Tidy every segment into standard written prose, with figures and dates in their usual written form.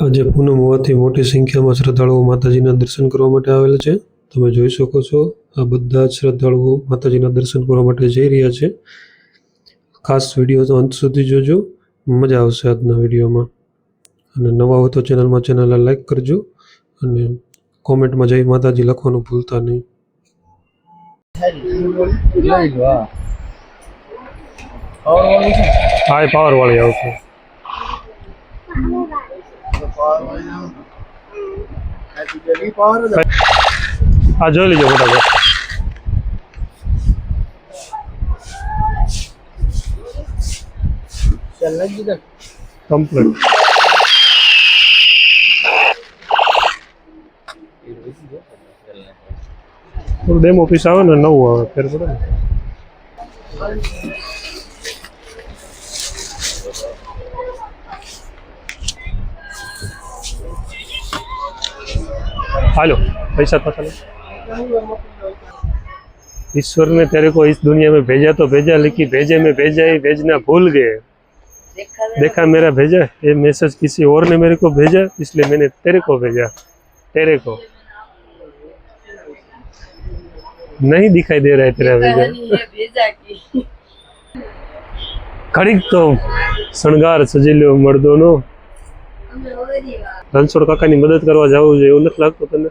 આજે પૂનમ હોવાથી મોટી સંખ્યામાં શ્રદ્ધાળુઓ માતાજીના દર્શન કરવા માટે આવેલા છે. તમે જોઈ શકો છો આ બધા જ શ્રદ્ધાળુઓ માતાજીના દર્શન કરવા માટે જઈ રહ્યા છે. ખાસ વિડીયો તો અંત સુધી જોજો, મજા આવશે આજના વિડીયોમાં. અને નવા હો તો ચેનલને લાઈક કરજો અને કોમેન્ટમાં જય માતાજી લખવાનું ભૂલતા નહીં. હા, પાવર વાળી આવશે. હા, જોઈ લીજો ફટાફટ. કમ્પ્લીટ. થોડું ડેમો પીસ આવે ને નવું આવે ફેર પડે ને. हेलो पैसा पता नहीं। ईश्वर ने तेरे को इस दुनिया में भेजा तो भेजा, लेकिन भेजे में भेजा ही भेजना भूल गए। देखा मेरा भेजा ये मैसेज किसी और ने मेरे को भेजा, इसलिए मैंने तेरे को भेजा। तेरे को नहीं दिखाई दे रहा है तेरा भेजा। खड़ी तो शणगार सजेलो मर्दोनो રણછોડ કાકાની મદદ કરવા જવું જોઈએ એવું નથી લાગતું તને?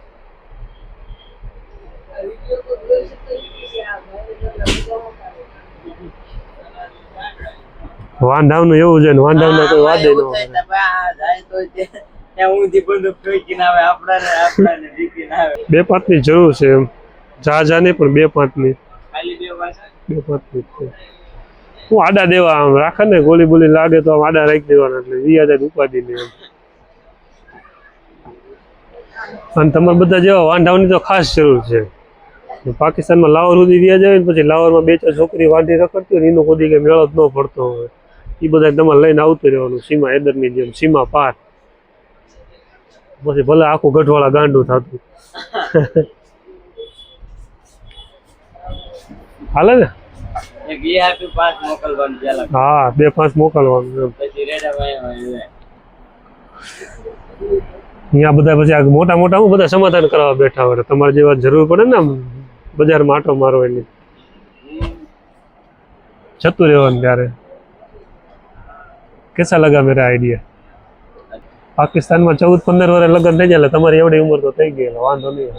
વાંધાવનું એવું છે ને વાંધાવના કોઈ વાદે ન હોય. બે પાંચની જરૂર છે એમ, જા નહીં પણ બે પાંચની. હું આડા દેવા આમ રાખે ને, ગોલી બોલી લાગે તો આમ આડા રાખી દેવાના, એટલે વ્યાજ ઉપાધિ ને એમ. અને તમારે બધા જેવા વાંઢાઓની તો ખાસ જરૂર છે. પાકિસ્તાનમાં લાહોર સુધી વ્યા જાય ને પછી લાહોરમાં બે ચાર છોકરી વાંઢી રખડતી હોય ને એનો કોઈ કઈ મેળો જ ન પડતો હોય, એ બધા તમારે લઈને આવતું રહેવાનું સીમા એદરની જેમ, સીમા પાર. પછી ભલે આખું ગઢવાળા ગાંડું થતું. હાલે ને? હા, 2-5 મોકલવાનું. અહીંયા બધા પછી આ મોટા મોટા હું બધા સમાધાન કરવા બેઠા હોય, તમારે જેવા જરૂર પડે ને બજારમાં આટો મારવાની, જતું રહેવાનું. ત્યારે કેસા લગા મેરા આઈડિયા? પાકિસ્તાનમાં 14-15 વર્ષ લગ્ન થઈ જાય, તમારી એવડી ઉંમર તો થઈ ગઈ, વાંધો નહીં.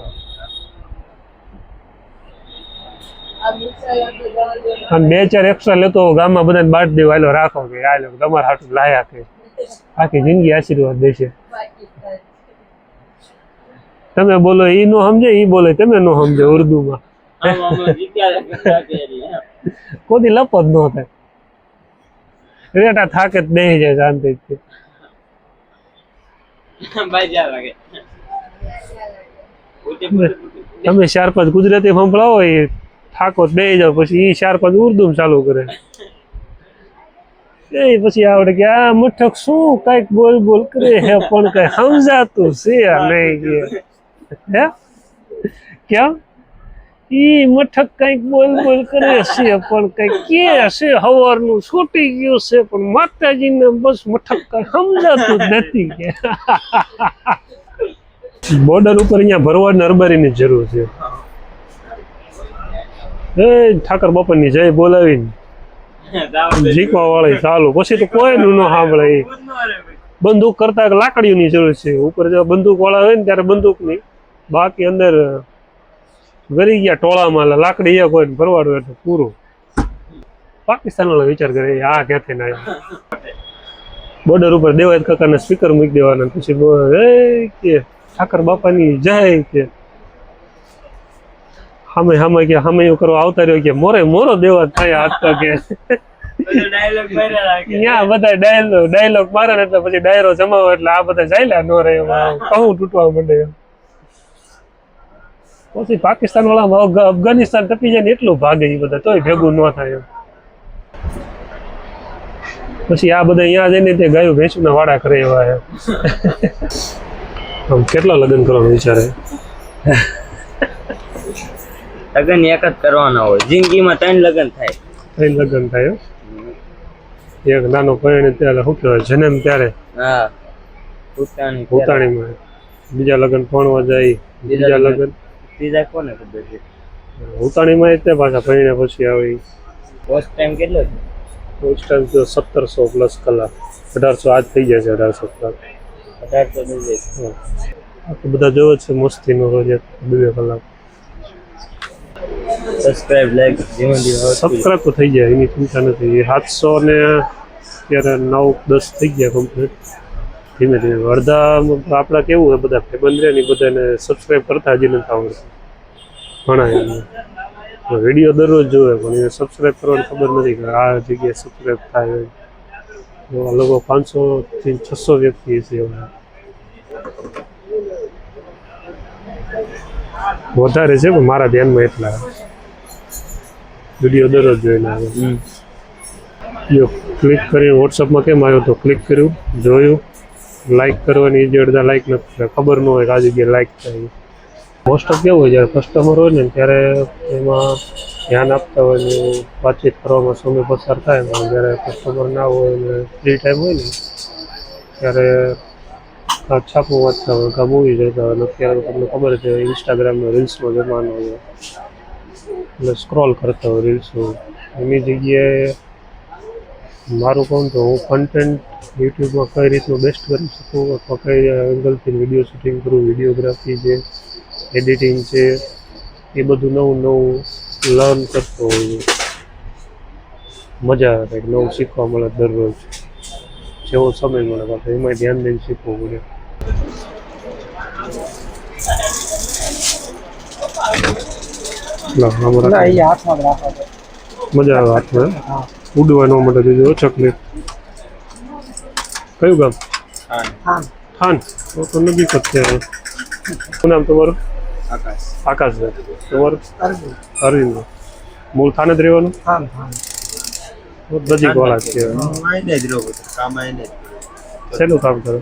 અને 2-4 એક્સ્ટ્રા લેતો ગામમાં બધાને બાટ દેવા, હાલો રાખો કે આ લોકો તમારા હાટું લાયા કે આખી જિંદગી આશીર્વાદ દેશે. તમે બોલો ઈ નો સમજે, ઈ બોલે તમે નો સમજે ઉર્દુમાં. કોઈ લપત ન થાય, રેટા થાકે જ બેસી જાય શાંતિથી. તમે 4-5 ગુજરાતી સંભળાવો, એ થાકો જ બેસી જાવ, પછી એ 4-5 ઉર્દુ ચાલુ કરે. એ પછી આવડે કે આ મઠક શું કઈક બોલ બોલ કરે હે પણ કઈ સમજાતું છે નહીં. હે કેમ? ઈ મઠક કઈક બોલ બોલ કરે છે પણ કઈ કે છે હવારનું છૂટી ગયું છે, પણ માતાજીને બસ મઠક કઈ સમજાતું જ નથી કે. બોર્ડર ઉપર અહીંયા ભરવાડ અરબારીની જરૂર છે. એ ઠાકર બાપાની જય બોલાવીને જીકવા વાળી ચાલુ, પછી તો કોઈનું ન સાંભળે. બંદૂક કરતા લાકડીઓની જરૂર છે. ઉપર જો બંદૂક વાળા હોય ને ત્યારે બંદૂકની, બાકી અંદર ગરી ગયા ટોળામાં લાકડી એ કોઈ ભરવાડું એટલે પૂરું. પાકિસ્તાન વાળા વિચાર કરે આ ક્યાંથી ના. બોર્ડર ઉપર દેવાય કાકાના સ્પીકર મૂકી દેવાના, પછી કે ઠાકર બાપાની જય કે સામે સામે કે સામે એવું કરવા આવતા રહ્યો કે મોરે મોરો દેવા થાય હાથ કે. ત્યાં બધા ડાયલોગ મારે ને એટલે પછી ડાયરો જમાવો એટલે આ બધા ચાલ્યા ન રહે, કહું તૂટવા માંડે. પછી પાકિસ્તાન વાળા અફઘાનિસ્તાન ટપી જાય ને એટલું ભાગે એ બધા, તોય ભેગું ન થાય. પછી આ બધા અહીંયા જઈને તે ગાયું ભેંસું ના વાડા કરે એવા. આમ કેટલા લગ્ન કરવાનું વિચારે? લગ્ન એક જ કરવાના હોય જિંદગીમાં, 3 લગ્ન થાય. 3 લગ્ન થાય. એક નાનો પરણે ત્યારે શું કહેવાય જન્મ ત્યારે, હા ઉતાણીમાં બીજા લગ્ન ભણવા જાય, બીજા લગ્ન ત્રીજા કોને ખબર છે? ઉતાણીમાં તે પાછા ભણીને પછી આવે. પોસ્ટ ટાઈમ કેટલો છે? પોસ્ટ ટાઈમ તો 1700 પ્લસ કલાક, 1800 આજ થઈ જાય છે. 1800 કલાક 1800 થઈ જાય. બધા જોવે છે મસ્તીનો રોજ 2 કલાક. સબસ્ક્રાઇબ લાઈક ધીમે ધીમે સબસ્ક્રાઇબ તો થઈ જાય, એની ચિંતા નથી. 700 ને અત્યારે 9-10 થઈ ગયા કમ્પ્લીટ. ધીમે ધીમે અડધા આપણા કેવું હોય બધા ભાઈબંધ રહે ને બધાને સબસ્ક્રાઇબ કરતા હજી નથી આવડતું ઘણા એમને. વિડીયો દરરોજ જોવે પણ એને સબસ્ક્રાઇબ કરવાની ખબર નથી કે આ જગ્યાએ સબસ્ક્રાઇબ થાય. એવા લોકો 500 થી 600 વ્યક્તિ છે એવા. વધારે છે પણ મારા ધ્યાનમાં એટલા વિડીયો દરરોજ જોઈને આવે. જો ક્લિક કરીને વોટ્સઅપમાં કેમ આવ્યો તો ક્લિક કર્યું, જોયું, લાઇક કરવાની જે અડધા લાઇક નથી ખબર ન હોય કે આ જગ્યાએ લાઇક થાય. મોસ્ટ ઓફ કેવું હોય જ્યારે કસ્ટમર હોય ને ત્યારે એમાં ધ્યાન આપતા હોય ને વાતચીત કરવામાં સમય પસાર થાય. પણ જ્યારે કસ્ટમર ના હોય ને ફ્રી ટાઈમ હોય ને ત્યારે છાપું વાંચતા હોય કાં મૂવી જોતા હોય. અત્યારે તમને ખબર છે ઇન્સ્ટાગ્રામનો રીલ્સનો જમાનો હોય એટલે સ્ક્રોલ કરતા હોય રીલ્સો. એની જગ્યાએ મારું કહું તો હું કન્ટેન્ટ યુટ્યુબમાં કઈ રીતનું બેસ્ટ કરી શકું અથવા કઈ એંગલથી વિડીયો શૂટિંગ કરું, વિડીયોગ્રાફી છે, એડિટિંગ છે, એ બધું નવું નવું લર્ન કરતો હોઉં. મજા આવે, કંઈક નવું શીખવા મળે દરરોજ જેવો સમય મળે. પાછું એમાં ધ્યાન દઈને શીખવું પડે. મજા આવે હાથમાં ઉડવા ન માટે જોજો ચકલી. કયું ગામ? થાન. તો નજીક જ છે. શું નામ તમારું? આકાશભાઈ. તમારું? અરવિંદ. મૂળ થાન જ રહેવાનું? નજીક વાળા જ છે. શેનું કામ કરે?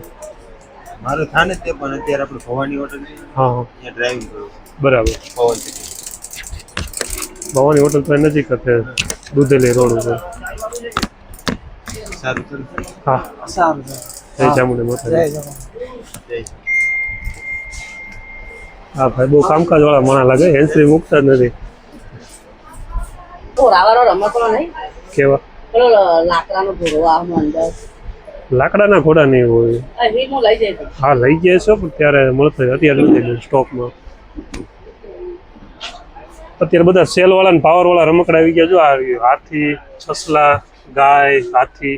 મારું થાન જ તે પણ અત્યારે આપણે ભવાની હોટલ છે. હા ત્યાં ડ્રાઇવિંગ કરું. બરાબર. ભવાની હોટલ તો નજીક જ છે, દૂધેલી રોડ ઉપર. સારું સારું. હા સારું જય ચામુંડા માતા. જય હા ભાઈ બહુ કામકાજ વાળા માણા લાગે, હેન્ડફ્રી મૂકતા જ નથી. કેવા લાકડાના ઘોડા નહીં હોય. હા લઈ ગયા છો પણ ત્યારે મળતો અત્યારે નથી સ્ટોકમાં. અત્યારે બધા સેલ વાળા ને પાવર વાળા રમકડા આવી ગયા. જો આ હાથી, સસલા, ગાય, હાથી.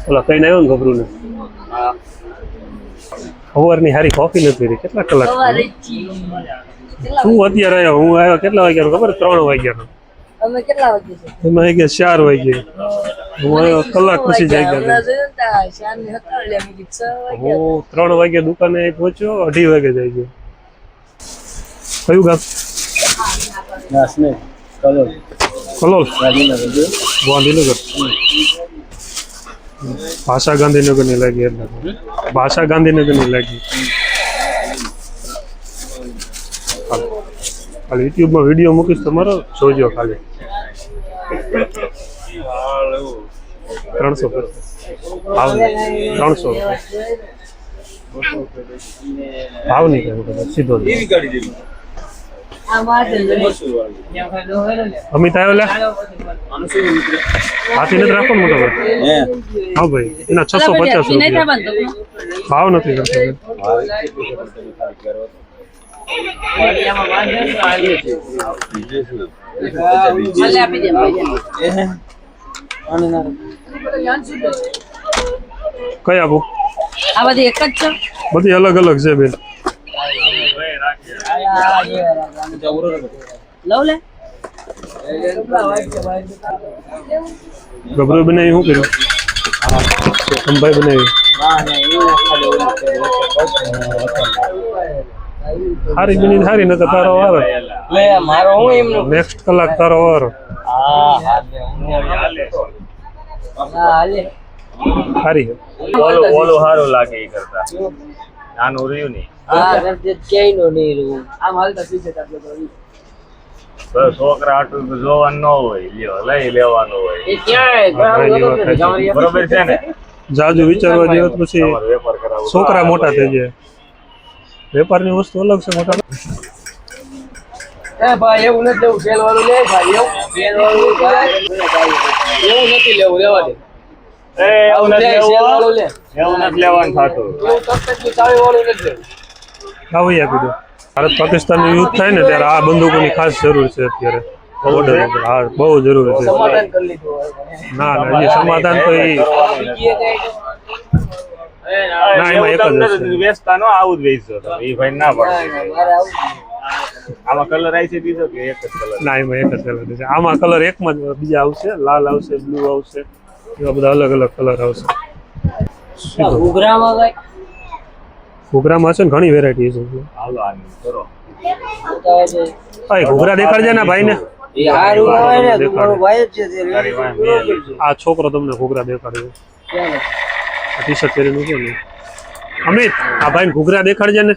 ઓલા કઈ આવ્યો ને ગભરું ને સવારની હારી કોફી નથી પીધી. કેટલા કલાક તું અત્યારે આવ્યો? હું આવ્યો કેટલા વાગ્યાનો ખબર? 3 વાગ્યાનો. અમે કેટલા વાગે છે? તમે આવી ગયા 4 વાગે. હું આવ્યો કલાક પછી જ આવી ગયા. હું 3 વાગે દુકાને પહોંચ્યો, 2:30 વાગે જ આવી ગયો. કયું ગામ? કલોલ. ગાંધીનગર. ભાષા ગાંધીનગર ની લાગી. એટલે ભાષા ગાંધીનગર ની લાગી. ખાલી યુટ્યુબમાં વિડીયો મૂકીશ તમારો, જોજો ખાલી. 300 ભાવ 300 ભાવ નહીં કહેવું સીધો. અમિત આવ્યો લે હાથી નથી રાખો ને મોટા ભાઈ. હા ભાઈ એના 650 રૂપિયા ભાવ નથી કરતો. કઈ આપું? આ બધી એક જ છે, બધી અલગ અલગ છે બેન. લવ લે ગભરું બનાવી શું કર્યું? અંબાઈ બનાવી. સારી બની સારી નકર તારો વારો. નેક્સ્ટ કલાક તારો વારો. સારી ઓલું સારું લાગે એ કરતા નાનું રહ્યું નહીં. છોકરા આટલું જોવાનું ન હોય, લ્યો લઈ લેવાનું હોય. બરોબર છે ને? જાજુ વિચારવા જેવું તો પછી છોકરા મોટા થઈ જાય. વેપારની વસ્તુ અલગ છે મોટા. એ ભાઈ એવું નથી લેવું સેલ વાળું લે ભાઈ એવું સેલ વાળું ભાઈ એવું નથી લેવું લેવા દે એવું નથી સેલ વાળું લે એવું નથી લેવાનું થતું. એવું તરત ચાવી વાળું નથી લેવું આવી આપી દો. ભારત પાકિસ્તાનનું યુદ્ધ થાય ને ત્યારે આ બંદૂકોની ખાસ જરૂર છે અત્યારે બોર્ડર ઉપર. હા બહુ જરૂર છે. સમાધાન કરી લીધું હોય. ના ના એ સમાધાન તો એ બીજી એક ના એમાં એક જ હશે. વેચતા નો આવું જ વેચજો તમે. એ ભાઈ ના પડે. મારે આવું આમાં કલર આવી છે બીજો કે એક જ કલર? ના એમાં એક જ કલર છે. આમાં કલર એકમાં જ બીજા આવશે. લાલ આવશે, બ્લુ આવશે, એવા બધા અલગ અલગ કલર આવશે. ઉઘરામાં ભાઈ ઘૂઘરામાં છે ને ઘણી વેરાયટી છે. હાલો આની કરો. ભાઈ ઘૂઘરા દેખાડજે ને ભાઈને. એ હારું હોય ને તમારો ભાઈ જ છે તે તારી વાંહે મેલ. આ છોકરો તમને ઘૂઘરા દેખાડે. આ ટી શર્ટ પહેરીને ઉભો ને. અમિત આ ભાઈને ઘૂઘરા દેખાડજે ને.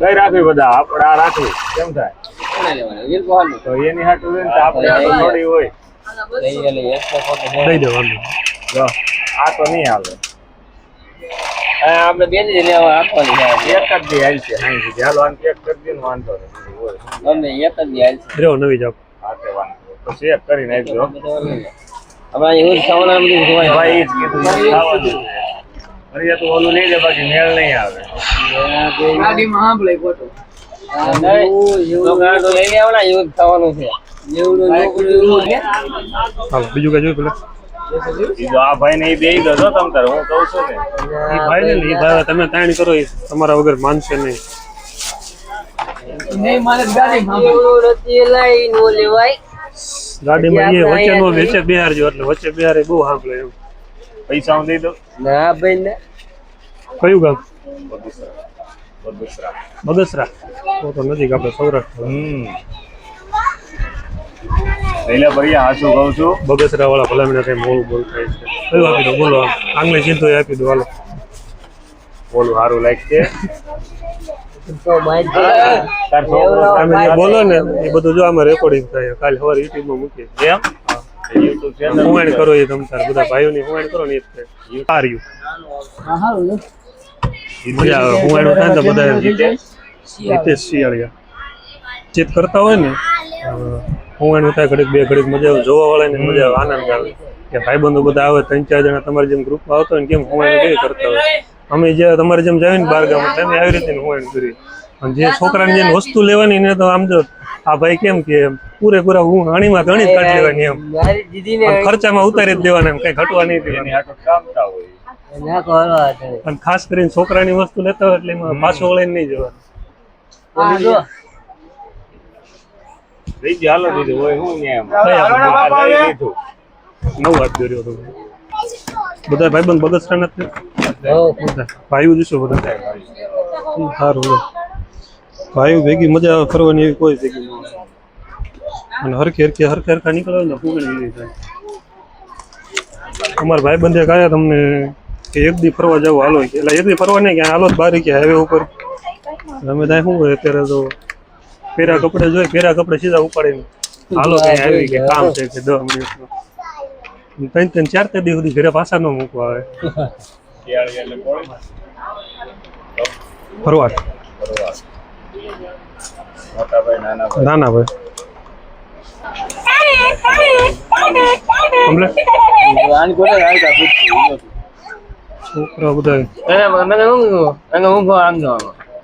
કઈ રાખવી બધા? આપણે આ રાખવી કેમ થાય? કોને લેવાના વીર કોને તો એની હાટું હોય ને તો આપણે આ તો થોડી હોય. લઈ લે એકસો ફોટો દઈ દેવાનું. જો આ તો નહીં આવે. આપણે બે જ લેવા આપવાની છે એક જ દી આવી છે અહીં સુધી. હાલો આને ચેક કરી દે ને વાંધો નહીં હોય. તમને એક જ દી હાલ છે રેવો નવી જાપ. હા તે વાંધો તો ચેક કરીને આપજો. હમણાં એવું ખાવાના બધું ખવાય ભાઈ એ જ કીધું એ ખાવાનું છે. અરે તો ઓલું લઈ લે બાકી મેળ નહીં આવે. ગાડીમાં સાંભળે ફોટો તો લઈ લેવાના એવું જ ખાવાનું છે એવું હાલો બીજું કઈ જોયું પેલા. ઈ જો આ ભાઈ ને એ દઈ દો છો તમ તારે. હું કહું છું ને એ ભાઈ ને એ ભાઈ તમે તાણ કરો એ તમારા વગર માનશે નહીં. નહીં મારે ગાડીમાં ગાડીમાં એ વચ્ચે નો વેચે બિહારજો એટલે વચ્ચે બિહારે બહુ સાંભળે એમ. પૈસા હું દઈ દઉં. ના ભાઈ ને કયું ગામ? બગસરા. બગસરા. તો નજીક આપણે સૌરાષ્ટ્ર. લઈ લે ભૈયા હાચું કહું છું. બગસરા વાળા ભલામણા કઈ મોલ બોલ થાય છે. કયું આપી દો બોલો. આંગળી ચિંતો આપી દો હાલો. ઓલું સારું લાગશે. તાર છોકરો તમે જે બોલો ને એ બધું જો આમાં રેકોર્ડિંગ થાય. કાલે સવારે યુટ્યુબમાં મૂકીએ. એમ યુટ્યુબ ચેનલ હુવાણ કરો એ તમ તાર બધા ભાઈઓની હુવાણ કરો ને એ જ થાય. આ રહ્યું. મજા આવે હુવાણ થાય ને તો બધા હિતેશ શિયાળિયા ચેત કરતા હોય ને હુવાણ થાય ઘડીક બે ઘડીક મજા આવે. જોવા વાળાને મજા આવે, આનંદ આવે કે ભાઈબંધો બધા આવે 3-4 જણા તમારી જેમ ગ્રુપમાં આવતા હોય ને કેમ હુવાણ કેવી કરતા હોય. અમે જે તમારે જેમ જાય ને બાર ગામ તમે આવી રીતે હુવાણ કરી. અને જે છોકરાને જેમ વસ્તુ લેવાની ને તો આમ જો આ ભાઈ કેમ કે પૂરેપૂરા હું અણીમાં ઘણી જ કાઢી લેવાની એમ. મારી દીદી અને ખર્ચામાં ઉતારી જ દેવાના એમ કઈ ઘટવા નહીં એની દેવાના. હાટું કામતા હોય. ના કરવા હતા અને ખાસ કરીને છોકરાની વસ્તુ લેતા હોય એટલે એમાં પાછો વળીને નહીં જવાનું. લઈ જા હાલો દીધું હોય હું ને એમ. કયા લઈ લીધું. નવ વાત કર્યો તો બધા ભાઈબંધ બગસરા નથી. ભાઈઓ જશો બધા સારું લો. ભાઈઓ ભેગી મજા આવે ફરવાની એવી કોઈ ભેગી ન હોય. અને હરખે નીકળે ને ફૂગણી નહીં થાય. અમારા ભાઈબંધે કહ્યા તમને કે એક દી ફરવા જવું હાલો એટલે એક દી ફરવા નહીં ક્યાં હાલો બારી કે હાઈવે ઉપર. અમે ત્યાં શું હોય અત્યારે તો પેરા કપડે જોઈ પેરા કપડે સીધા ઉપાડીને હાલો કઈ આવી કે કામ છે કે 10 મિનિટમાં 3-4 દી સુધી ઘરે પાછા ન મૂકવા આવે. શિયાળી એટલે કોણ? ફરવા મોટા ભાઈ નાના ભાઈ. ના ના ભાઈ આની કોને આવતા છોકરા બધા એને ઊંઘો આમજો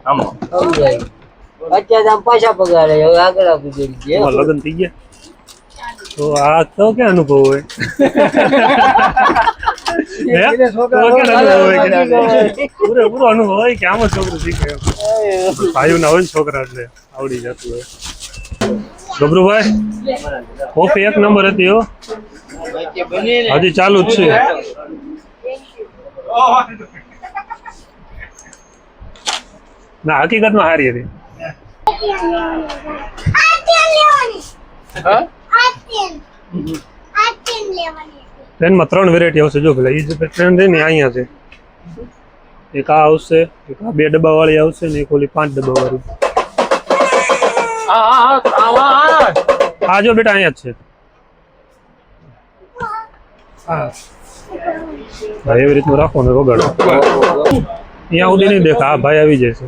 આમ અત્યારે આમ પાછા પગારે હવે આગળ આપી દેડી તમારા લગ્ન થઈ ગયા તો આ તો ક્યાં અનુભવ હોય? પૂરો અનુભવ હોય કે આમ જ છોકરું શીખે. ભાઈઓ ના હોય છોકરા એટલે આવડી જતું હોય. ગભરુભાઈ કોફી એક નંબર હતી હો. હજી ચાલુ જ છે. ના હકીકતમાં હારી હતી. ટ્રેનમાં 3 વેરાયટી આવશે. જો પેલા એ જે ટ્રેન છે ને અહીંયા છે. એક આ આવશે, એક આ 2 ડબ્બા વાળી આવશે ને એક ઓલી 5 ડબ્બા વાળી. આ જો બેટા અહીંયા જ છે. હા હા એવી રીતનું રાખો ને વગાડો અહીંયા સુધી નહીં દેખા આ ભાઈ આવી જાય છે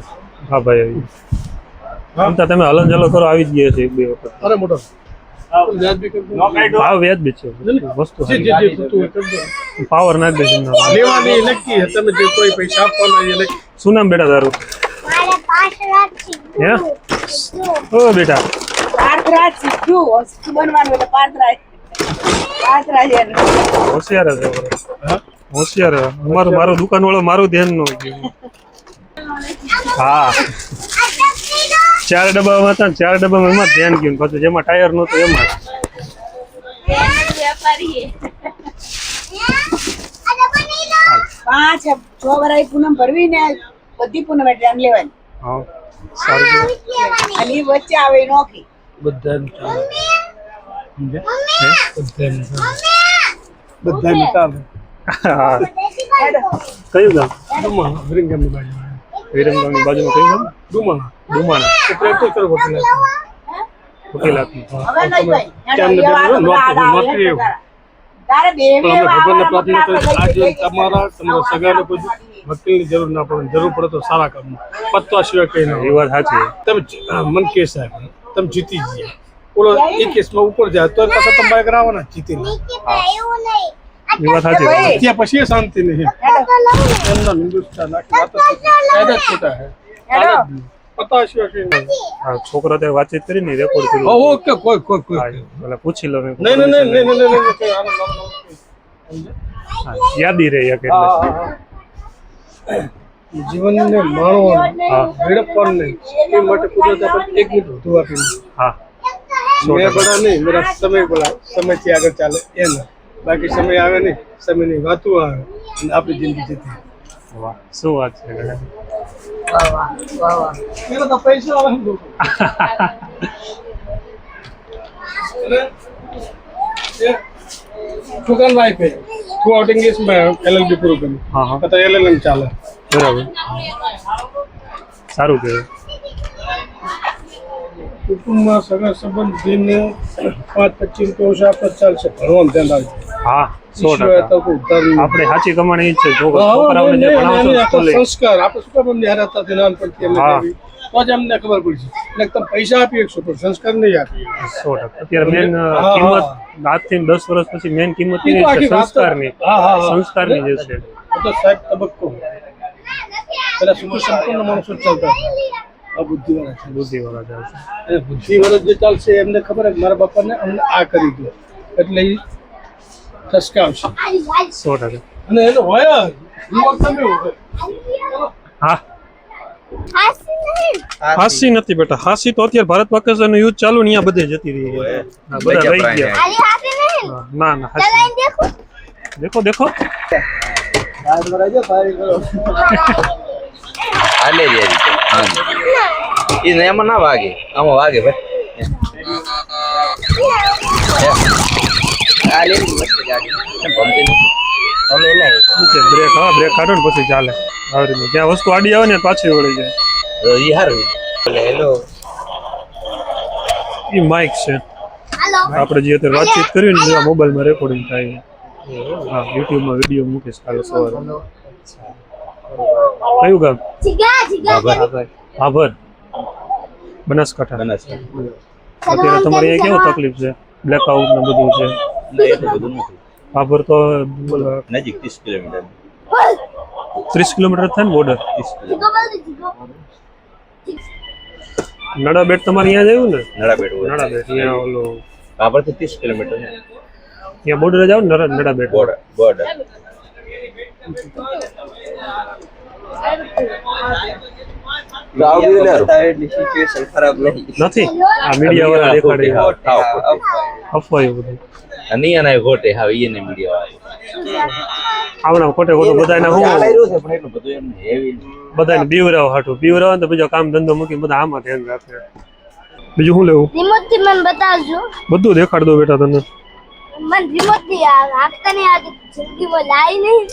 હા ભાઈ આવી જાય આમ તો તમે હલન ચલો કરો આવી જ ગયા છે એક બે વખત અરે મોટો વ્યાજબી કરી દો. ભાવ વ્યાજબી છે વસ્તુ જે જે જે થતું હોય કરી દો. પાવર નાખ દેશે એમના. લેવાની નક્કી છે. તમે જે કોઈ પૈસા આપવાના એ નક્કી. શું નામ બેટા તારું હે ઓ બેટા પાત્રા શીખ્યું વસ્તુ બનવાનું એટલે પાત્રા છે હોશિયાર છે હોશિયાર મારું દુકાન વાળો મારું ધ્યાન ન હોય હા 4 ડબ્બામાં હતા ને 4 ડબ્બામાં એમાં જ ધ્યાન ગયું પાછું જેમાં ટાયર નહોતું એમાં પાંચ 6 વરાઈ પૂનમ ભરવી ને બધી પૂનમ એટલે આમ લેવાની હા સારું કહેવાય. અને ઈ વચ્ચે આવે નોખી બધાનું ચાલે. બધાનું ચાલે. હા કયું ગામ ડુમા વિરંગામની બાજુ વિરમગામની બાજુમાં કયું ગામ ડુમા ડુમાણા પ્રેક્ટિસ કરો હોટેલ વકીલાતની હવે નહીં ભાઈ ચાંદ નોકરી એવું. તારે બે પણ અમે ભગવાનને પ્રાર્થના કરીએ આજે તમારા સગાને કોઈ વકીલની જરૂર ના પડે જરૂર પડે તો સારા કામ પત્તા સિવાય કઈ ના એ વાત સાચી તમે મન કેસ સાહેબ તમે જીતી જઈએ ઓલો એ કેસમાં ઉપર જાય તો પાછા તમે બાઈક રાવવાના જીતી એ વાત સાચી ત્યાં પછી એ શાંતિ નહીં એમના હિન્દુસ્તાન આખી વાત જ કાયદા જ ખોટા હે પત્તા સિવાય કઈ નહીં હા છોકરા તે વાતચીત કરીને રેકોર્ડ કર્યું ઓકે કોઈ હા, એટલે પૂછી લો મેં નહીં કઈ આનો હા, યાદી રહી એક એટલે જીવનને માણવાનું હા વેડપવાનું નહીં એ માટે કુદરત આપણને 1 મિનિટ વધુ આપી હા મેં બડા નહીં મેરા સમય બડા સમયથી આગળ ચાલે એના બાકી સમય આવે નહીં સમયની વાતો આવે અને આપણી જિંદગી જતી વાહ શું વાત છે મેરા તો પૈસા આવે દુકાન લાઈફ है थ्रू आउट इंग्लिश में एलएलबी पूરું કર્યું હા હા તો એલએલએમ ચાલે બરાબર સારું કહેવાય કુટુંબમાં સગા સંબંધીને 5-25 વર્ષ આપત ચાલશે ભણવાનું ધ્યાન રાખજો હા 100% તો કોઈ ઉધાર નહીં. આપણે સાચી કમાણી ઈ જ છે જો હા, છોકરાઓને જે નહીં, ભણાવશો નહીં, સ્કૂલે સંસ્કાર આપણે શું કામ અમને હારા હતા નાનપણથી અમને હા. દેવી? તો જ અમને ખબર પડશે એટલે તમે પૈસા આપી શકશો પણ સંસ્કાર નહીં આપી 100% અત્યારે મેન હા, કિંમત આજથી 10 વર્ષ પછી મેન કિંમત ઈ તો એ આખી છે વાત જ- સંસ્કારની હા, હા, હા. સંસ્કારની જે છે તો સાહેબ તબક્કો પેલા શું સંપૂર્ણ માણસો જ ચાલતા આ બુદ્ધિવાળા છે બુદ્ધિવાળા જાય છે અને બુદ્ધિવાળા જે ચાલશે એમને ખબર કે મારા બાપાને અમને આ કરી દો એટલે એ ઠસકાવશે 100% અને એનો હોય જ. યુવક તમે હોય. હા હાસી નથી બેટા હાસી તો અત્યારે ભારત પાકિસ્તાન નું યુદ્ધ ચાલુ ને અહીંયા બધે જતી રહી છે. હા, બધા રહી ગયા હા, ના ના હાસી દેખો દેખો હાલે રે એ એમાં ના વાગે આમાં વાગે ભાઈ હાલે મસ્ત ગાડી ભમતી અમે નહીં નીચે બ્રેક હા બ્રેક કાઢો ને પછી ચાલે આવી રીતે જ્યાં વસ્તુ આડી આવે ને પાછી વળી જાય ઈ હારું હેલો એ માઇક છે આપણે જે અત્યારે વાતચીત કરી ને જે મોબાઈલમાં રેકોર્ડિંગ થાય હા યુટ્યુબમાં વિડીયો મૂકીશ કાલે સવારે કયું ગામ આભાર બનાસકાંઠા અત્યારે તમારે અહીંયા કેવું તકલીફ છે બ્લેકઆઉટ ને બધું છે આભાર તો નજીક 30 કિલોમીટર 30 કિલોમીટર થાય ને બોર્ડર 30 કિલોમીટર નડાબેટ તમારે અહીંયા જ આવ્યું ને નડાબેટ નડાબેટ અહીંયા ઓલો બાબર તો 30 કિલોમીટર ત્યાં બોર્ડર જાવ ને નડાબેટ બોર્ડર નથી આ મીડિયા વાળા દેખાડે અફવાયો બધું અનિયાના ખોટે હા ઈને મીડિયા આવણા ખોટે ખોટું બધાને હું પણ એટલું બધું એમ હેવી બધાને બીવરાવ હાટું બીવરાવ ને તો બીજો કામ ધંધો મૂકી બધા આમાં ધ્યાન રાખે બીજું શું લેવું રિમોટ થી મને બતાવજો બધું દેખાડ દો બેટા તને મને રિમોટ થી આપતાને આ જિંદગીમાં લાઈ નહીં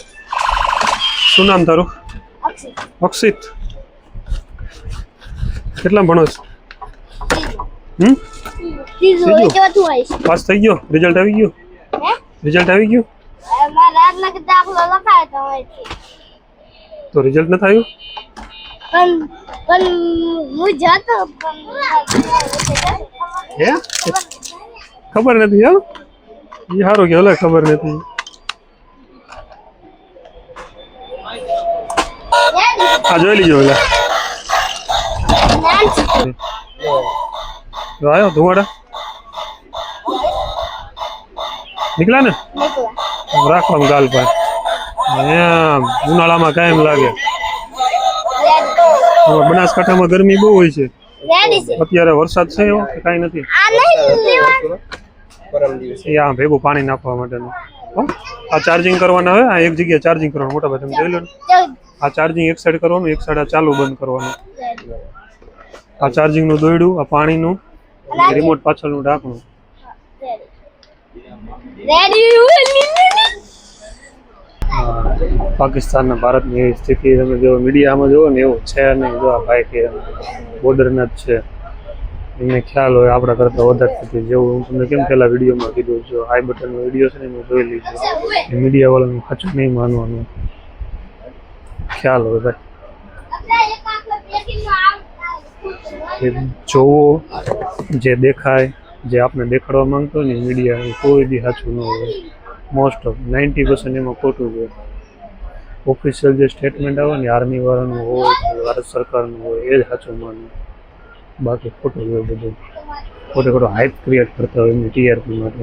શું નામ તારું અક્ષિત અક્ષિત કેટલા ભણો છો ત્રીજું ત્રીજું? ચોથું આવીશ પાસ થઈ ગયો રિઝલ્ટ આવી ગયું હે રિઝલ્ટ આવી ગયું મારા રાતના કે દાખલો લખાય તો અહીંથી. તો રિઝલ્ટ ન થયું પણ હું જતો હે ખબર નથી હો એ સારું કે ઓલા ખબર નથી આ જોઈ લીજો ઓલા જો આવ્યો ધુવાડા નીકળ્યા ને રાખવાનું ગાલ પર એમ ઉનાળામાં કાયમ લાગે બનાસકાંઠામાં ગરમી બહુ હોય છે અત્યારે વરસાદ છે એવો કે કાંઈ નથી એ આ ભેગું પાણી નાખવા માટેનું હો? આ ચાર્જિંગ કરવાના હોય આ એક જગ્યાએ ચાર્જિંગ કરવાનું મોટા ભાઈ તમે જોઈ લો ને આ ચાર્જિંગ એક સાઈડ કરવાનું એક સાઈડ આ ચાલુ બંધ કરવાનું આ ચાર્જિંગનું દોયડું આ પાણીનું રિમોટ પાછળનું ઢાંકણું પાકિસ્તાન ને ભારતની એવી સ્થિતિ તમે જો મીડિયામાં જુઓ ને એવું છે નહીં જો આ ભાઈ કે બોર્ડરના જ છે એમને ખ્યાલ હોય આપણા કરતાં વધારે સ્થિતિ જેવું હું તમને કેમ પહેલા વિડીયોમાં કીધું જો આઈ બટનનો વિડીયો છે ને મેં જોઈ લીધો એ મીડિયાવાળાનું સાચું નહીં માનવાનું ખ્યાલ હોય ભાઈ જોવો જે દેખાય જે આપણે દેખાડવા માંગતો હોય ને મીડિયા એ કોઈ બી સાચું ન હોય મોસ્ટ ઓફ 90% એમાં ખોટું છે ઓફિશિયલ જે સ્ટેટમેન્ટ આવે ને આર્મી વાળાનું હોય ભારત સરકારનું હોય એ જ સાચું માનવું બાકી ખોટું હોય બધું ખોટો હાઇપ ક્રિએટ કરતા હોય એમની ટીઆરપી માટે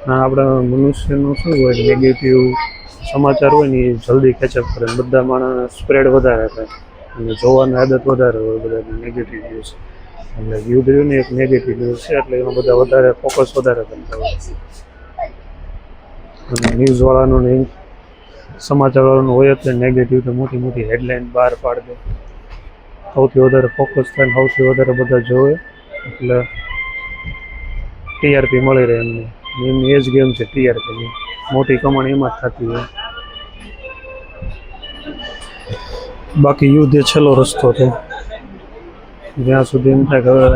ના આપણા મનુષ્યનું શું હોય નેગેટિવ સમાચાર હોય ને એ જલ્દી કેચઅપ કરે બધા માણસ સ્પ્રેડ વધારે થાય અને જોવાની આદત વધારે હોય બધાની નેગેટિવ ન્યૂઝ એટલે યુદ્ધ રહ્યું ને એક નેગેટિવ ન્યૂઝ છે એટલે એમાં બધા વધારે ફોકસ વધારે કરતા હોય અને ન્યૂઝવાળાનું ને સમાચારવાળાનું હોય એટલે નેગેટિવ તો મોટી મોટી હેડલાઇન બહાર પાડી દે સૌથી વધારે ફોકસ થાય ને સૌથી વધારે બધા જોવે એટલે ટીઆરપી મળી રહે એમને એમની એ જ ગેમ છે ટીઆરપીની મોટી કમાણી એમાં જ થતી હોય બાકી યુદ્ધ એ છેલ્લો રસ્તો છે જ્યાં સુધી એમ થાય કે હવે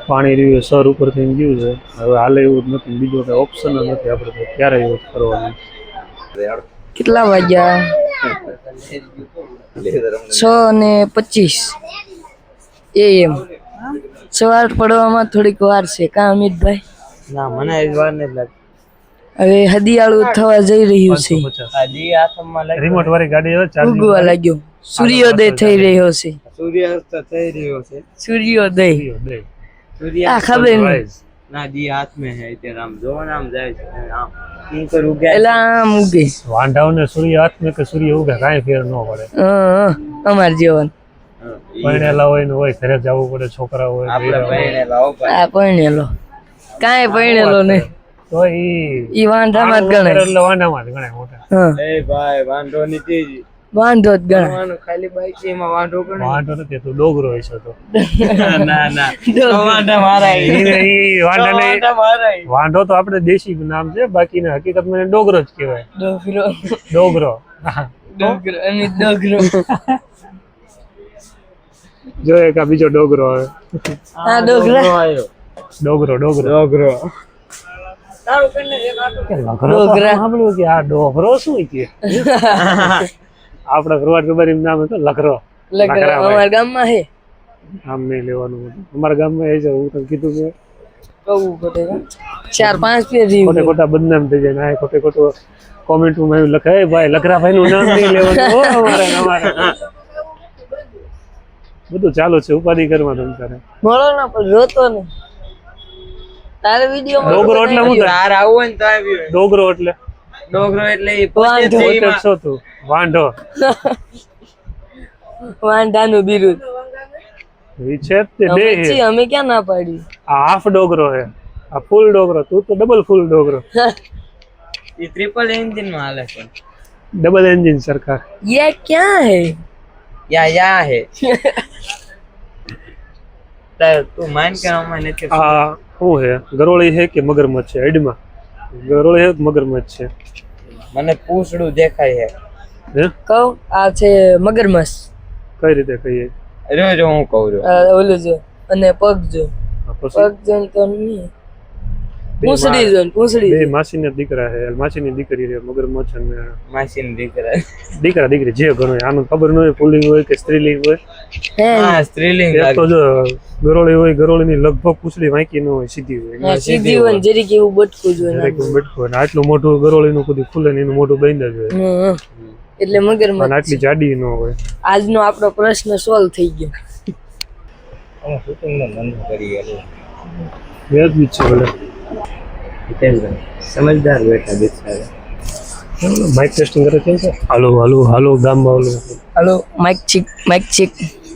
પાણી રહ્યું સર ઉપર થઈને ગયું છે હવે હાલે એવું જ નથી બીજો કંઈ ઓપ્શન જ નથી આપણે તો ક્યારે યુઝ કરવાનું કેટલા વાગ્યા 6:25 AM સવાર પડવામાં થોડીક વાર છે કા અમિતભાઈ ના મને એ વાર નથી લાગતી હવે હદિયાળું થવા જઈ રહ્યું છે હજી હાથમાં લાગી રિમોટ વાળી ગાડી હવે ચાર્જિંગ ઉગવા લાગ્યો સૂર્યોદય થઈ રહ્યો છે સૂર્યાસ્ત થઈ રહ્યો છે સૂર્યોદય સૂર્ય આ ખબર નહીં ના જી હાથ में है तेरा आम जो नाम जाए છે આમ ઈ પર ઉગ્યા એલા આમ ઉગે વાંઢાઓને સૂર્ય હાથમાં કે સૂર્ય ઉગે કાંઈ ફેર ન પડે અમાર જીવન પરણેલા હોય ને હોય ઘરે જવું પડે છોકરા હોય આપણે ભાઈને લાવો આ પરણેલો કાંઈ પરણેલો નહીં તો ઈ વાંઢામાં જ ગણાય એટલે વાંઢામાં જ ગણાય મોટા હા એ ભાઈ વાંધો નથી વાંધો જ ગણાય વાનું ખાલી બાઈક એમાં વાંધો કરે વાંઢો નથી તું ડોગરો હોય છે તો ના ના વાંધા મારા ઈ વાંઢા નહીં વાંઢો તો આપણે દેશી નામ છે બાકીના હકીકતમાં એને ડોગરો જ કહેવાય ડોગરો ડોગરો ડોગરો અને ડોગરો જો એક આ બીજો ડોગરો આવે આ ડોગરા ડોગરો ડોગરો ડોગરો ડોગરા. સાંભળ્યું કે આ ડોગરો શું કે આપડા પ્રવાટ ખબર એમ નામ હતું લખરો લગરા અમારા ગામમાં હે આમ નહીં લેવાનું હતું અમારા ગામમાં એ છે હું તને કીધું કે કહું પડે 4-5 પેરી ખોટે ખોટા બદનામ થઈ જાય ના ખોટે ખોટો કોમેન્ટમાં એવું લખાય ભાઈ લખરાભાઈ નું નામ નહીં લેવાનું હો અમારે બધું ચાલુ છે ઉપાધિ કરવા તમ તારે મળો ના પણ રોતો ને તારે વિડિયો ડોગરો એટલે શું થાય તાર આવું હોય ને તો આવ્યો ડોગરો એટલે ડોગરો એટલે ઈ વાંઢો. પોતે જ છો તું વાંઢો વાંઢાનું બિરુદ એ છે જ તે બે અમે છીએ, અમે ક્યાં ના પાડી આ હાફ ડોગરો હે આ ફૂલ ડોગરો તું તો ડબલ ફૂલ ડોગરો ઈ ટ્રિપલ એન્જિન માં હાલે છે ડબલ એન્જિન સરકાર ये क्या है યા હે તું માઇન્ડ કરવામાં નથી આ શું હે ગરોળી હે કે મગરમચ્છ છે હેડમાં ગરોળી હે કે મગરમચ્છ છે મને પૂછડું દેખાય હે કહું આ છે મગરમચ્છ કઈ રીતે કહીએ છે જો હું કહું છું ઓલું જો અને પગ જો આ પછી પગ જો તો નહીં પૂંછડી જો ને, પૂંછડી બે માસીના દીકરા છે, માસીની દીકરી છે, મગરમચ્છ અને માસીન દીકરા દીકરા દીકરી જે ઘણું હોય. આનું ખબર ન હોય પુલ્લિંગ હોય કે સ્ત્રીલિંગ હોય. હે હા સ્ત્રીલિંગ એક તો જો ગરોળી હોય, ગરોળીની લગભગ પૂંછડી વાંકી ન હોય, સીધી હોય. હા, સીધી હોય ને જરીક એવું બટકું જોઈએ જરાક બેઠું હોય. અને આટલું મોટું ગરોળીનું કદી ખુલે ને એનું મોટું બંધ જ હોય. એટલે અને મગરમચ્છ આટલી જાડી ન હોય. આજનો આપણો પ્રશ્ન સોલ્વ થઈ ગયો. વ્યાજબી જ છે ભલે. સમજદાર બેઠા બિચારા. માઇક ટેસ્ટિંગ કરે છે. હાલો હાલો હાલો ગામમાં હાલો હાલો માઇક ચીક માઇક ચીક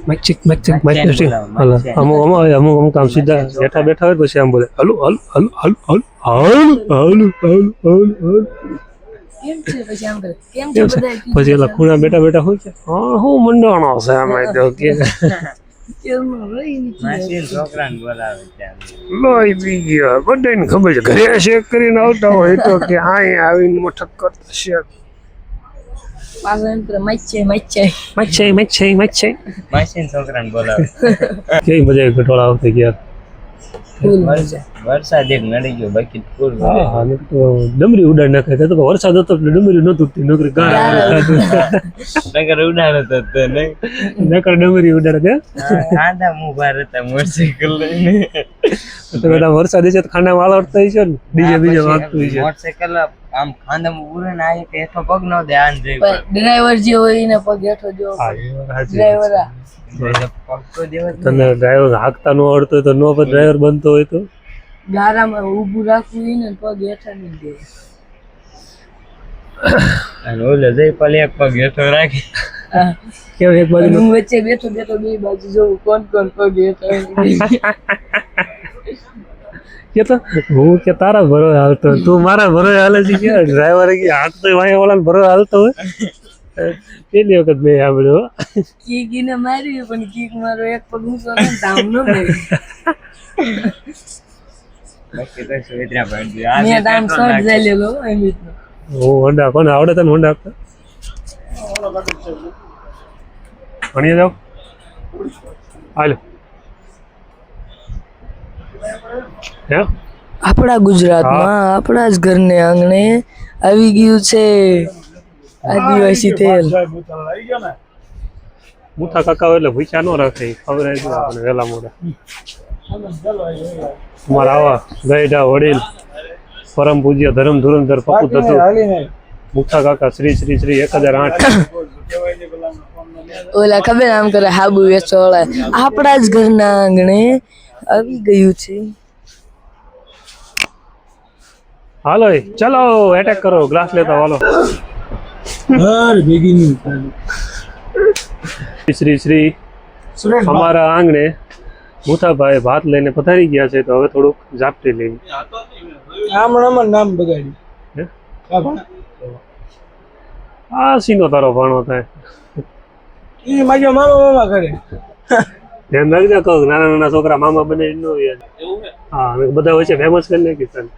માઇક ટેસ્ટિંગ. હાલો અમુક આમ સીધા બેઠા બેઠા હોય પછી આમ બોલે હાલો હાલો હાલો હાલો હાલો હાલો હાલો હાલો હાલો. કેમ છે પછી આમ કરે કેમ છે બધા પછી એલા ખૂણા બેઠા બેઠા હોય છે. હા હું મંડાણો છે આમાં તો કે કેમ રહી નથી માસીન છોકરાને બોલાવે ત્યાં. લોહી પી ગયો. બધાને ખબર છે ઘરે શેક કરીને આવતા હોય તો કે અહીંયા આવીને મોટક કરતા શેક. પાછો એમ કરે માઇક છે માસીન છોકરાને બોલાવે. કેવી મજા આવી ઘટોળા આવતી ગયા. વરસાદ એક નડી ગયો બાકી ફૂલ હા હા નકર તો ડમરી ઉડાડ નાખે. તો વરસાદ હતો એટલે ડમરી ન તૂટતી. નકરી નગર ઉડાડો તો નહીં. નકર ડમરી ઉડાડે. આંધા મુભા રહેતા મોટરસાઇકલ લઈને. તો બધા વરસાદ છે તો ખાના વાળા ઉડતા છે ને ડીજે બીજે વાગતું છે. મોટરસાઇકલ આમ ખાંધામાં ઉડે ને આ એક હેઠો પગ ન દે આન જઈ. ડ્રાઈવર જે હોય એને પગ હેઠો જો ડ્રાઈવર પગ તો દેવ જ તને ડ્રાઈવર હાંકતા ન આવડતો હોય તો નો પણ ડ્રાઈવર બનતો હોય તો ગારામાં ઊભું રાખવું હોય ને પગ હેઠા નહીં દે. અને ઓલો જઈ પાલી એક પગ હેઠો રાખી. કેમ એક બાજુ હું વચ્ચે બેઠો બેઠો બે બાજુ જોઉં કોણ પગ હેઠા કે તો હું કે તારા ભરોસે હાલતો હોય. તું મારા ભરોસે હાલે છે કે ડ્રાઈવર કે હાંકતો વાય વાળા ભરોસે હાલતો હોય. પેલી વખત મેં સાંભળ્યું. કીકીને માર્યું પણ કીક મારો એક પગ ઊંચો ને તામ ન માર્યું. બાકી તો સુવિધા પડી આ મેં તામ શોર્ટ ચાલેલો એમ રીતનો. હું હોન્ડા કોને આવડે તને હોન્ડા આપતા ભણીએ જાવ હાલો. હે આપણા ગુજરાતમાં આપણા જ ઘરને આંગણે આવી ગયું છે આદિવાસી તેલ. મુઠા કાકા હોય એટલે ભૂખ્યા ન રાખે. ખબર આવી આપણને વહેલા મોડા. તમારા આવા ગયડા વડીલ પરમ પૂજ્ય ધર્મ ધુરંધર પપુ દત્તુ મુઠા કાકા શ્રી શ્રી શ્રી 1008. ઓલા ખબર આમ કરે હાબુ વેચોળા. આપણા જ ઘરના આંગણે આવી ગયું છે. હાલો ચલો એટેક કરો. ગ્લાસ લેતા હાલો. શ્રી શ્રી અમારા આંગણે મુઠાભાઈ ભાત લઈને પધારી ગયા છે. તો હવે થોડુંક ઝાપટી લઈને નામ બગાડી હે? આ સીનો તારો ભાણો થાય. એ મારા મામા કરે. ધ્યાન રાખજો કહું નાના નાના છોકરા મામા બને ન હોય. હા અને બધા વચ્ચે ફેમસ કરી નાખી તને.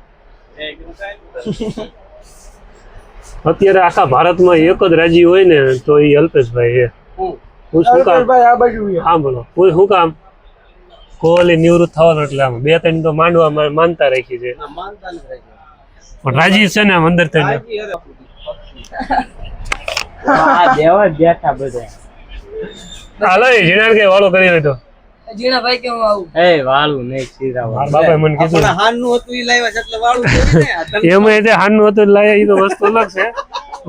અત્યારે આખા ભારતમાં એક જ રાજી હોય ને તો એ અલ્પેશભાઈ છે. હું શું કામ આ બાજુ હા બોલો હું શું કામ કોહલી નિવૃત્ત થવાનું એટલે આમ 2-3 તો માંડવા માનતા રાખી છે. પણ રાજી છે ને આમ અંદર થઈને. આ દેવા જ બેઠા બધા. હાલો જીણાણ કે વાળો કરી હોય તો જીણા ભાઈ કે હું આવું. એ વાળું નહીં સીધા મારા બાપાએ મને કીધું હાનનું હતું ઈ લાવ્યા છે એટલે વાળું છે ને. એમાં તે હાનનું હતું લાયા એ તો વસ્તુ અલગ છે.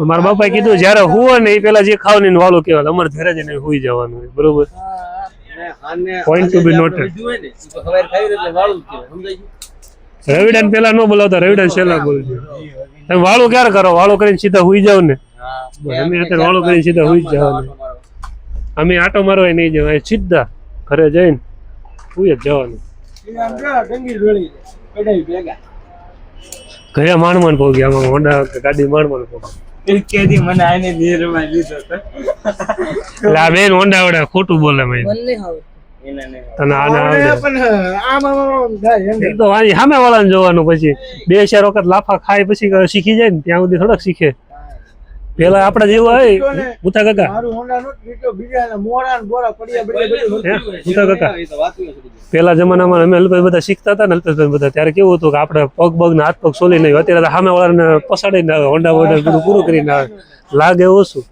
મારા બાપાએ કીધું જયારે હુવો ને એ પેલા જે ખાવ ને વાળું કહેવાય. અમારે ઘરે જઈને હુઈ જવાનું હોય બરોબર. પોઈન્ટ ટુ બી નોટેડ. રવિડાન પેલા ન બોલાવતા રવિડાન છેલ્લા બોલજો. તમે વાળું ક્યારે કરો? વાળું કરીને સીધા હુઈ જાવ ને. અમે અત્યારે વાળું કરીને સીધા હુઈ જ જવાનું. અમે આટો મારવા નહીં જવાય. સીધા ઘરે જઈને હુઈ જ જવાનું. ઘરે માંડ પહોંચી. આમાં હોન્ડા ગાડી માંડ પહોંચી. કેદી મને આને નીરમાં લીધો તો એટલે આ બેન હોન્ડા આવડે ખોટું બોલે મેં મને હવે એને તને આને આવડે. પણ આમાં થાય એમ. એક તો આની સામે વાળાને જોવાનું. પછી 2-4 વખત લાફા ખાય પછી શીખી જાય ને ત્યાં સુધી થોડાક શીખે. પેલા આપડા જેવા હોય ભૂતા કાકા મારું હોન્ડા નો લીટો બીજા મોડા ને બોરા પડ્યા હે ભૂતા કાકા પેલા જમાનામાં અમે અલ્પેશ બધા શીખતા હતા ને અલ્પેશભાઈ બધા ત્યારે કેવું હતું કે આપણે પગ બગ ને હાથ પગ સોલી નહીં અત્યારે સામે વાળાને પસાડીને આવે હોન્ડા વોન્ડા બધું પૂરું કરીને આવે લાગે ઓછું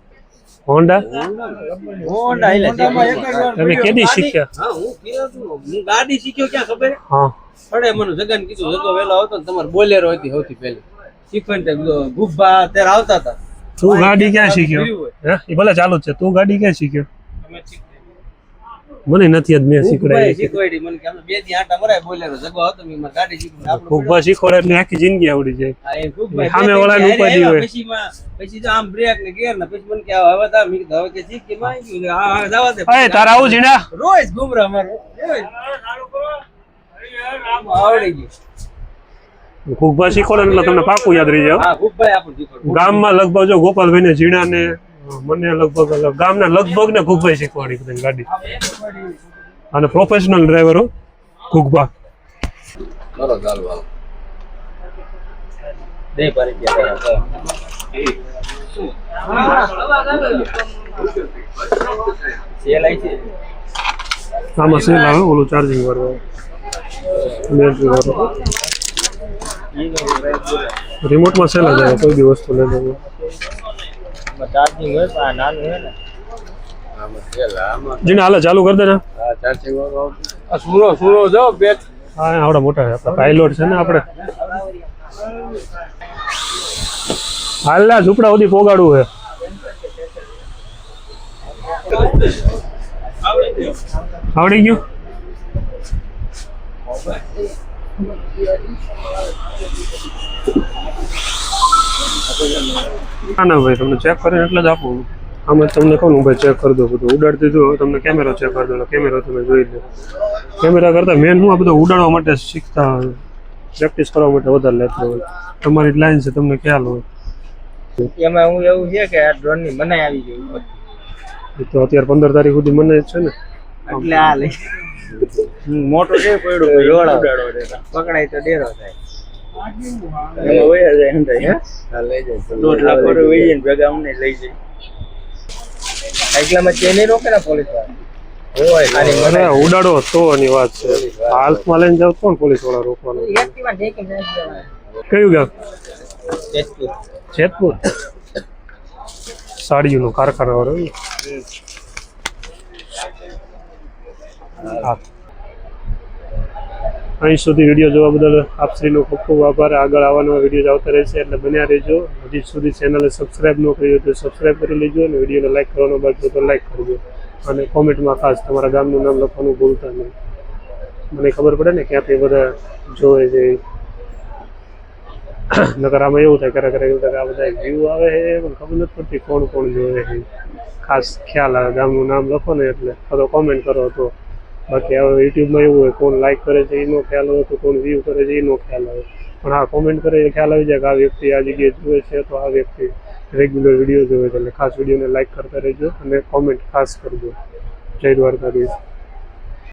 હોન્ડા તમે કેદી શીખ્યા હું ગાડી શીખ્યો ક્યાં ખબર હા અરે મને જગન કીધું જગો વેલો આવતો ને તમારે બોલેરો હતી સૌથી પહેલી શીખવાની ગુબ્બા ત્યારે આવતા હતા તું ગાડી ક્યાં શીખ્યો હે એ ભલે ચાલુ જ છે તું ગાડી ક્યાં શીખ્યો મને નથી જ મેં શીખડાવી શીખવાડી મને કે અમે બે દી આટા મરાય બોલેરો જગો આવતો મેં મારી ગાડી શીખવી આપણે ભૂખવા શીખવાડે એટલે આખી જિંદગી આવડી જાય હા એ ગુબ્બા સામે વાળાને ઉપાડી હોય પછી તો આમ બ્રેક ને ગેર ને પછી મને કે હવે તા મી હવે કે શીખ કે માં ગયું હા જવા દે અરે તારા આવું જીણા રોજ ગુમરા મારો આવડી ગયું ભૂખવા શીખવાડે એટલે તમને પાકું યાદ રહી જાય હા ગુબ્બાઈ આપણું શીખવાડ્યું ગામમાં લગભગ જો ગોપાલભાઈ ને જીણા ને મને લગભગ ગામના લગભગ ને ઘુગભાઈ શીખવાડી બધાને ગાડી અને પ્રોફેશનલ ડ્રાઈવરો ઘુગભા ચલો ચાલો હાલો દે પારી ગયા સેલ આવી છે આમાં સેલ આવે ઓલું ચાર્જિંગ વાળું બેટરી વાળું રિમોટમાં સેલ જ આવે કોઈ બી વસ્તુ લઈ લેવું ચાર્જિંગ હોય પણ આ નાનું હોય ને આમાં સેલ આમાં જીને હાલે ચાલુ કરી દે ને હા ચાર્જિંગ વાળો આ સુરો જો બેટ હા આવડા મોટા છે આપણા પાયલોટ છે ને આપણે હાલના ઝૂંપડા સુધી પોગાડવું છે આવડી ગયું ના ના ભાઈ તમને ચેક કરીને એટલે જ આપું આમાં તમને કહું ભાઈ ચેક કરી દો બધું ઉડાડી દીધું હવે તમને કેમેરો ચેક કરી દો કેમેરો તમે જોઈ લો કેમેરા કરતાં મેન હું આ બધું ઉડાડવા માટે શીખતા પ્રેક્ટિસ કરવા માટે વધારે લેતો હોય તમારી જ લાઈન છે તમને ખ્યાલ હોય એમાં હું એવું છે કે આ ડ્રોન ની મનાઈ આવી ગઈ એ તો અત્યારે 15 તારીખ સુધી મને જ છે ને એટલે આ લઈ મોટો છે પડ્યો પકડાય તો ડેરો થાય એમાં વયા જાય એમ થાય હા લઈ જાય 2 લાખ પર વહી ને ભેગા અમને લઈ જાય એટલામાં ચેન રોકે ને પોલીસ વાળા હોય આની અરે ઉડાડો તો ની વાત છે હાલમાં લઈને જાવ કોણ પોલીસ વાળા રોકવાનું કયું ગામ જેતપુર સાડીઓનું કારખાના વાળો હા અહીં સુધી વિડીયો જોવા બદલ આપશ્રીનો ખૂબ ખૂબ આભાર આગળ આવવાનો વિડીયો આવતા રહેશે એટલે બન્યા રહેજો હજી સુધી ચેનલને સબસ્ક્રાઈબ ન કરી હોય તો સબસ્ક્રાઈબ કરી લેજો અને વિડીયોને લાઈક કરવાનો બાકી તો લાઈક કરજો અને કોમેન્ટમાં ખાસ તમારા ગામનું નામ લખવાનું ભૂલતા નહીં મને ખબર પડે ને ક્યાંથી બધા જોવે છે નકર આમાં એવું થાય ખરેખર એવું થાય કે આ બધા વ્યૂ આવે છે પણ ખબર નથી પડતી કોણ કોણ જોવે છે ખાસ ખ્યાલ આવે ગામનું નામ લખો ને એટલે અથવા કોમેન્ટ કરો તો બાકી હવે યુટ્યુબમાં એવું હોય કોણ લાઈક કરે છે એનો ખ્યાલ હોય તો કોણ વ્યૂ કરે છે એનો ખ્યાલ આવે પણ આ કોમેન્ટ કરે એ ખ્યાલ આવી જાય કે આ વ્યક્તિ આ જગ્યાએ જુએ છે તો આ વ્યક્તિ રેગ્યુલર વિડીયો જોવે છે એટલે ખાસ વિડીયોને લાઈક કરતા રહેજો અને કોમેન્ટ ખાસ કરજો જય દ્વારકાધીશ.